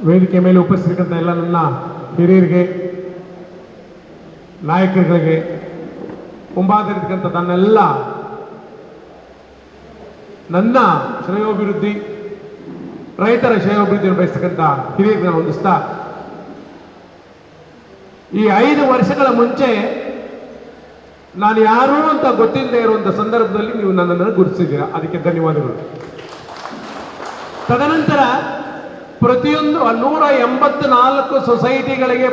ವೇದಿಕೆ ಮೇಲೆ ಉಪಸ್ಥಿತಕ್ಕಂಥ ಎಲ್ಲ ನನ್ನ ಹಿರಿಯರಿಗೆ, ನಾಯಕರುಗಳಿಗೆ, ಮುಂಭಾಗದಲ್ಲಿರ್ತಕ್ಕಂಥ ನನ್ನೆಲ್ಲ ನನ್ನ ಶ್ರೇಯೋಭಿವೃದ್ಧಿ, ರೈತರ ಶ್ರೇಯೋಭಿವೃದ್ಧಿಯನ್ನು ಬಯಸ್ತಕ್ಕಂಥ ಹಿರಿಯರಿಗೆ ನಾನು ಹೊಂದಿಸ್ತಾ, ಈ 5 ವರ್ಷಗಳ ಮುಂಚೆ ನಾನು ಯಾರು ಅಂತ ಗೊತ್ತಿಲ್ಲದೆ ಇರುವಂಥ ಸಂದರ್ಭದಲ್ಲಿ ನೀವು ನನ್ನನ್ನು ಗುರುತಿಸಿದ್ದೀರಾ, ಅದಕ್ಕೆ ಧನ್ಯವಾದಗಳು. ತದನಂತರ ಪ್ರತಿಯೊಂದು 184 ಸೊಸೈಟಿಗಳಿಗೆ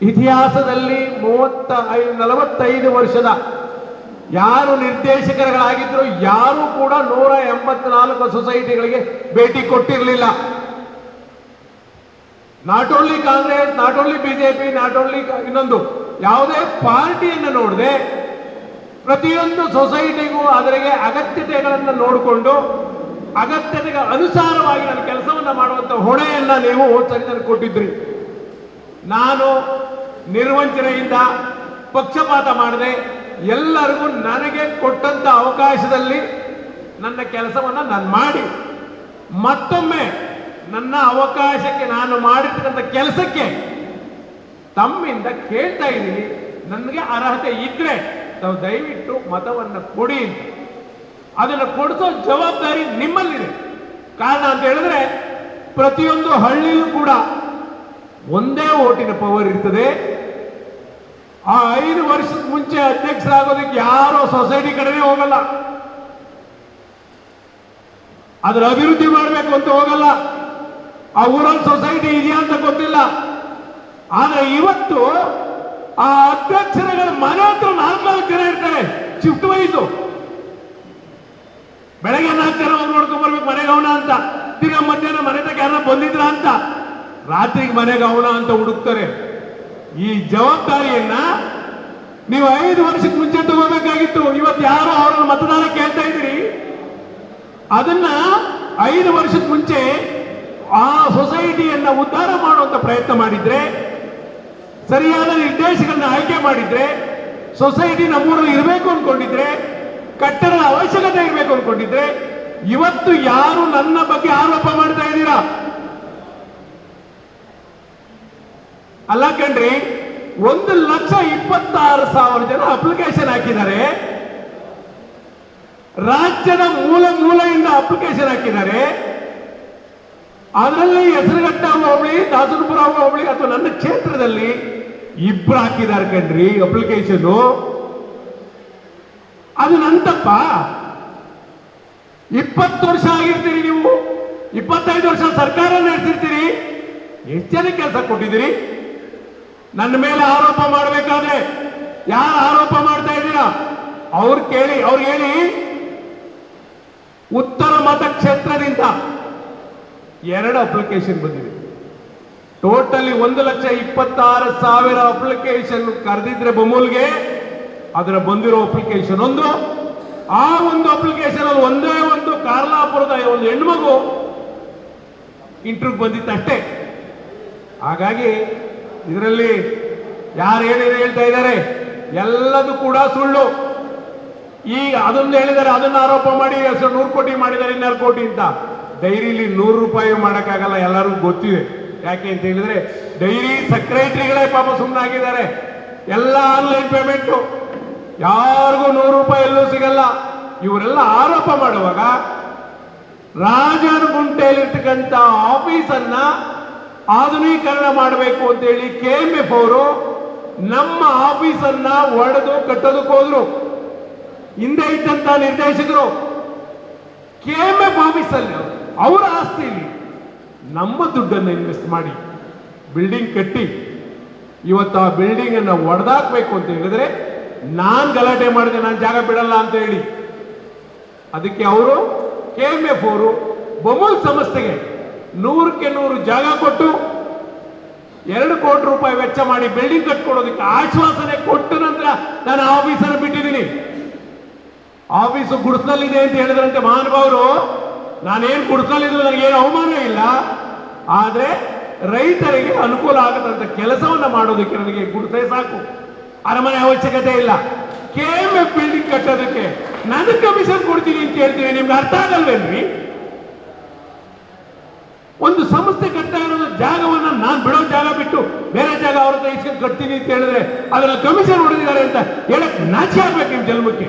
ಇತಿಹಾಸದಲ್ಲಿ 45 ವರ್ಷದ ಯಾರು ನಿರ್ದೇಶಕರುಗಳಾಗಿದ್ರು ಯಾರು ಕೂಡ 184 ಸೊಸೈಟಿಗಳಿಗೆ ಭೇಟಿ ಕೊಟ್ಟಿರಲಿಲ್ಲ. Not only Congress, not only BJP, not only ಇನ್ನೊಂದು ಯಾವುದೇ ಪಾರ್ಟಿಯನ್ನು ನೋಡದೆ ಪ್ರತಿಯೊಂದು ಸೊಸೈಟಿಗೂ ಅದರಿಗೆ ಅಗತ್ಯತೆಗಳನ್ನು ನೋಡಿಕೊಂಡು ಅಗತ್ಯತೆಗೆ ಅನುಸಾರವಾಗಿ ನನ್ನ ಕೆಲಸವನ್ನು ಮಾಡುವಂಥ ಹೊಣೆಯನ್ನ ನೀವು ಸರಿ ನನಗೆ ಕೊಟ್ಟಿದ್ರಿ. ನಾನು ನಿರ್ವಂಚನೆಯಿಂದ ಪಕ್ಷಪಾತ ಮಾಡದೆ ಎಲ್ಲರಿಗೂ ನನಗೆ ಕೊಟ್ಟಂತ ಅವಕಾಶದಲ್ಲಿ ನನ್ನ ಕೆಲಸವನ್ನು ನಾನು ಮಾಡಿ ಮತ್ತೊಮ್ಮೆ ನನ್ನ ಅವಕಾಶಕ್ಕೆ ನಾನು ಮಾಡಿರ್ತಕ್ಕಂಥ ಕೆಲಸಕ್ಕೆ ತಮ್ಮಿಂದ ಕೇಳ್ತಾ ಇದ್ದೀನಿ, ನನಗೆ ಅರ್ಹತೆ ಇದ್ರೆ ತಾವು ದಯವಿಟ್ಟು ಮತವನ್ನು ಕೊಡಿ ಅಂತ. ಅದನ್ನು ಕೊಡಿಸೋ ಜವಾಬ್ದಾರಿ ನಿಮ್ಮಲ್ಲಿದೆ. ಕಾರಣ ಅಂತ ಹೇಳಿದ್ರೆ ಪ್ರತಿಯೊಂದು ಹಳ್ಳಿಯೂ ಕೂಡ ಒಂದೇ ಓಟಿನ ಪವರ್ ಇರ್ತದೆ. ಆ 5 ವರ್ಷದ ಮುಂಚೆ ಅಧ್ಯಕ್ಷರಾಗೋದಕ್ಕೆ ಯಾರೋ ಸೊಸೈಟಿ ಕಡೆನೇ ಹೋಗಲ್ಲ, ಅದರ ಅಭಿವೃದ್ಧಿ ಮಾಡಬೇಕು ಅಂತ ಹೋಗಲ್ಲ, ಆ ಊರಲ್ಲಿ ಸೊಸೈಟಿ ಇದೆಯಾ ಅಂತ ಗೊತ್ತಿಲ್ಲ. ಆದ್ರೆ ಇವತ್ತು ಆ ಅಧ್ಯಕ್ಷರುಗಳ ಮನೆ ಹತ್ರ 4 ಜನ ಇರ್ತಾರೆ ಶಿಫ್ಟ್ ವೈಸು. ಬೆಳಗ್ಗೆ 4 ಜನ ಅವ್ರು ನೋಡ್ಕೊಂಡ್ ಬರ್ಬೇಕು ಮನೆಗೆ ಅವನ ಅಂತ, ತಿರ್ಗಾ ಮಧ್ಯಾಹ್ನ ಮನೆ ತಗ ಯಾರನ್ನ ಬಂದಿದ್ರ ಅಂತ, ರಾತ್ರಿಗೆ ಮನೆಗೆ ಅವನ ಅಂತ ಹುಡುಕ್ತಾರೆ. ಈ ಜವಾಬ್ದಾರಿಯನ್ನ ನೀವು 5 ವರ್ಷಕ್ಕೆ ಮುಂಚೆ ತಗೋಬೇಕಾಗಿತ್ತು. ಇವತ್ತು ಯಾರು ಅವರನ್ನು ಮತದಾರ ಕೇಳ್ತಾ ಇದ್ದೀರಿ, ಅದನ್ನ 5 ವರ್ಷದ ಮುಂಚೆ ಆ ಸೊಸೈಟಿಯನ್ನ ಉದ್ಧಾರ ಮಾಡುವಂತ ಪ್ರಯತ್ನ ಮಾಡಿದ್ರೆ, ಸರಿಯಾದ ನಿರ್ದೇಶಕರನ್ನ ಆಯ್ಕೆ ಮಾಡಿದ್ರೆ, ಸೊಸೈಟಿ ನಮ್ಮೂರಲ್ಲಿ ಇರಬೇಕು ಅನ್ಕೊಂಡಿದ್ರೆ, ಕಟ್ಟಡದ ಅವಶ್ಯಕತೆ ಇರಬೇಕು ಅನ್ಕೊಂಡಿದ್ರೆ, ಇವತ್ತು ಯಾರು ನನ್ನ ಬಗ್ಗೆ ಆರೋಪ ಮಾಡ್ತಾ ಇದ್ದೀರಾ? ಅಲ್ಲ ಕಣ್ರಿ, 1,26,000 ಜನ ಅಪ್ಲಿಕೇಶನ್ ಹಾಕಿದ್ದಾರೆ. ರಾಜ್ಯದ ಮೂಲೆಯಿಂದ ಅಪ್ಲಿಕೇಶನ್ ಹಾಕಿದ್ದಾರೆ. ಅದರಲ್ಲಿ ಹೆಸರುಘಟ್ಟ ಹೋಬಳಿ, ದಾಸನಪುರ ಹೋಬಳಿ ಅಥವಾ ನನ್ನ ಕ್ಷೇತ್ರದಲ್ಲಿ 2 ಹಾಕಿದ್ದಾರೆ ಕಣ್ರಿ ಅಪ್ಲಿಕೇಶನ್. ಅದು ನನ್ನ ತಪ್ಪ? 20 ವರ್ಷ ಆಗಿರ್ತೀರಿ ನೀವು, 25 ವರ್ಷ ಸರ್ಕಾರ ನಡೆಸಿರ್ತೀರಿ, ಎಷ್ಟು ಜನ ಕೆಲಸ ಕೊಟ್ಟಿದ್ದೀರಿ? ನನ್ನ ಮೇಲೆ ಆರೋಪ ಮಾಡಬೇಕಾದ್ರೆ ಯಾರು ಆರೋಪ ಮಾಡ್ತಾ ಇದ್ದೀರಾ ಅವ್ರು ಕೇಳಿ, ಅವ್ರಿಗೆ ಹೇಳಿ ಉತ್ತರ ಮತಕ್ಷೇತ್ರದಿಂದ 2 ಅಪ್ಲಿಕೇಶನ್ ಬಂದಿದೆ. ಟೋಟಲಿ 1,26,000 ಅಪ್ಲಿಕೇಶನ್ ಕರೆದಿದ್ರೆ ಬೊಮ್ಮೂಲ್ಗೆ, ಅದರ ಬಂದಿರೋ ಅಪ್ಲಿಕೇಶನ್ ಒಂದು. ಆ ಒಂದು ಅಪ್ಲಿಕೇಶನ್ ಅಲ್ಲಿ ಒಂದೇ ಒಂದು ಕಾರ್ಲಾಪುರದ ಒಂದು ಹೆಣ್ಮಗು ಇಂಟರ್ವ್ಯೂ ಬಂದಿತ್ತಷ್ಟೇ. ಹಾಗಾಗಿ ಇದರಲ್ಲಿ ಯಾರು ಏನೇನು ಹೇಳ್ತಾ ಇದ್ದಾರೆ ಎಲ್ಲದೂ ಕೂಡ ಸುಳ್ಳು. ಈಗ ಅದೊಂದು ಹೇಳಿದ್ದಾರೆ, ಅದನ್ನ ಆರೋಪ ಮಾಡಿ 100 ಕೋಟಿ ಮಾಡಿದ್ದಾರೆ, 200 ಕೋಟಿ ಅಂತ. ಡೈರಿಲಿ 100 ರೂಪಾಯಿ ಮಾಡೋಕ್ಕಾಗಲ್ಲ, ಎಲ್ಲರಿಗೂ ಗೊತ್ತಿದೆ. ಯಾಕೆ ಅಂತ ಹೇಳಿದ್ರೆ ಡೈರಿ ಸೆಕ್ರೆಟರಿಗಳೇ ಪಾಪ ಸುಮ್ಮನಾಗಿದ್ದಾರೆ. ಎಲ್ಲ ಆನ್ಲೈನ್ ಪೇಮೆಂಟು, ಯಾರಿಗೂ 100 ರೂಪಾಯಿ ಎಲ್ಲೂ ಸಿಗಲ್ಲ. ಇವರೆಲ್ಲ ಆರೋಪ ಮಾಡುವಾಗ ರಾಜನಗುಂಟೆಯಲ್ಲಿರ್ತಕ್ಕಂಥ ಆಫೀಸನ್ನ ಆಧುನೀಕರಣ ಮಾಡಬೇಕು ಅಂತೇಳಿ KMF ಅವರು ನಮ್ಮ ಆಫೀಸನ್ನ ಒಡೆದು ಕಟ್ಟೋದಕ್ಕೆ ಹೋದ್ರು. ಹಿಂದೆ ಇದ್ದಂತ ನಿರ್ದೇಶಕರು KMF ಆಫೀಸಲ್ಲಿ ಅವರ ಆಸ್ತಿಯಲ್ಲಿ ನಮ್ಮ ದುಡ್ಡನ್ನು ಇನ್ವೆಸ್ಟ್ ಮಾಡಿ ಬಿಲ್ಡಿಂಗ್ ಕಟ್ಟಿ, ಇವತ್ತು ಆ ಬಿಲ್ಡಿಂಗ್ ಅನ್ನು ಒಡೆದಾಕ್ಬೇಕು ಅಂತ ಹೇಳಿದ್ರೆ ನಾನು ಗಲಾಟೆ ಮಾಡಿದೆ, ನಾನು ಜಾಗ ಬಿಡಲ್ಲ ಅಂತ ಹೇಳಿ. ಅದಕ್ಕೆ ಅವರು KMF ಅವರು ಬೊಮ್ಮೂಲ್ ಸಂಸ್ಥೆಗೆ 100ಕ್ಕೆ 100 ಜಾಗ ಕೊಟ್ಟು 2 ಕೋಟಿ ರೂಪಾಯಿ ವೆಚ್ಚ ಮಾಡಿ ಬಿಲ್ಡಿಂಗ್ ಕಟ್ಕೊಡೋದಕ್ಕೆ ಆಶ್ವಾಸನೆ ಕೊಟ್ಟ ನಂತರ ನಾನು ಆಫೀಸನ್ನು ಬಿಟ್ಟಿದ್ದೀನಿ. ಆಫೀಸು ಗುಡಿಸಲಿದೆ ಅಂತ ಹೇಳಿದ್ರಂತೆ ಮಹಾನುಭಾವರು. ನಾನೇನು ಗುಡಿಸಲಿದ್ರು ನನಗೇನು ಅವಮಾನ ಇಲ್ಲ, ಆದ್ರೆ ರೈತರಿಗೆ ಅನುಕೂಲ ಆಗದಂತ ಕೆಲಸವನ್ನ ಮಾಡೋದಕ್ಕೆ ನನಗೆ ಗುಡಿಸೇ ಸಾಕು, ಅರಮನೆ ಅವಶ್ಯಕತೆ ಇಲ್ಲ. KMF ಬಿಲ್ಡಿಂಗ್ ಕಟ್ಟೋದಕ್ಕೆ ನಾನು ಕಮಿಷನ್ ಕೊಡ್ತೀನಿ ಅಂತ ಹೇಳ್ತೀನಿ. ನಿಮ್ಗೆ ಅರ್ಥ ಆಗಲ್ವೇನ್ರಿ? ಒಂದು ಸಂಸ್ಥೆ ಕಟ್ತಾ ಇರೋ ಜಾಗ ಅವ್ರ ಹತ್ರ ಇಸ್ಕೊಂಡು ಕಟ್ತೀನಿ ಅಂತ ಹೇಳಿದ್ರೆ ಅದನ್ನ ಕಮಿಷನ್ ಹೊಡೆದಿದ್ದಾರೆ ಅಂತ ಹೇಳಕ್ ನಾಚಿ ಆಗ್ಬೇಕು ನಿಮ್ ಜನ್ಮಕ್ಕೆ.